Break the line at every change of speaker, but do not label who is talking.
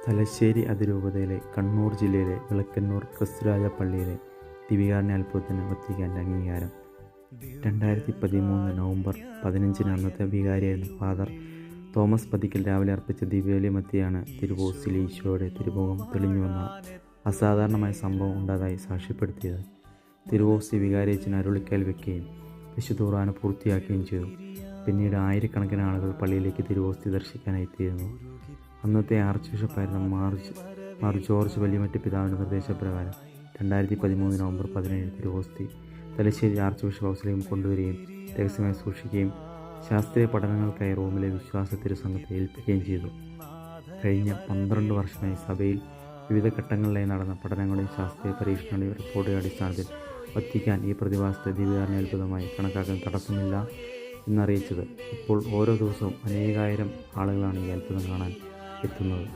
തലശ്ശേരി അതിരൂപതയിലെ കണ്ണൂർ ജില്ലയിലെ വിളക്കന്നൂർ ക്രിസ്തുരാജ പള്ളിയിലെ ദിവികാരുണ്യ അത്ഭുതത്തിന് വത്തിക്കാൻ്റെ അംഗീകാരം. 2013 നവംബർ 15 അന്നത്തെ വികാരിയായിരുന്ന ഫാദർ തോമസ് പതിക്കൽ രാവിലെ അർപ്പിച്ച ദിവ്യബലി മധ്യയാണ് തിരുവോസ്തിയിൽ ഈശോയുടെ തിരുമുഖം തെളിഞ്ഞുവന്ന അസാധാരണമായ സംഭവം ഉണ്ടായതായി സാക്ഷ്യപ്പെടുത്തിയത്. തിരുവോസ്തി വികാരിയച്ഛന് അരുളിക്കൽ വയ്ക്കുകയും വിശുദ്ധ കുർബാന പൂർത്തിയാക്കുകയും ചെയ്തു. പിന്നീട് ആയിരക്കണക്കിന് ആളുകൾ പള്ളിയിലേക്ക് തിരുവോസ്തി ദർശിക്കാനായി എത്തിയിരുന്നു. അന്നത്തെ ആർച്ച് ബിഷപ്പായിരുന്ന മാർ ജോർജ് വലിയമറ്റ പിതാവിൻ്റെ നിർദ്ദേശപ്രകാരം 2013 നവംബർ 17 തിരുവോസ്തി തലശ്ശേരി ആർച്ച് ബിഷപ്പ് ഹൗസിലേക്ക് കൊണ്ടുവരികയും രഹസ്യമായി സൂക്ഷിക്കുകയും ശാസ്ത്രീയ പഠനങ്ങൾക്കായി റോമിലെ വിശ്വാസ തിരുസംഘത്തെ ഏൽപ്പിക്കുകയും ചെയ്തു. കഴിഞ്ഞ 12 വർഷമായി സഭയിൽ വിവിധ ഘട്ടങ്ങളിലായി നടന്ന പഠനങ്ങളുടെയും ശാസ്ത്രീയ പരീക്ഷണങ്ങളുടെയും റിപ്പോർട്ടുകളുടെ അടിസ്ഥാനത്തിൽ വത്തിക്കാൻ ഈ പ്രതിഭാസത്തെ ദിവ്യകാരുണ്യ അത്ഭുതമായി കണക്കാക്കാൻ തടസ്സമില്ല എന്നറിയിച്ചത്. ഇപ്പോൾ ഓരോ ദിവസവും അനേകായിരം ആളുകളാണ് ഈ അത്ഭുതം കാണാൻ എത്തുന്നത്.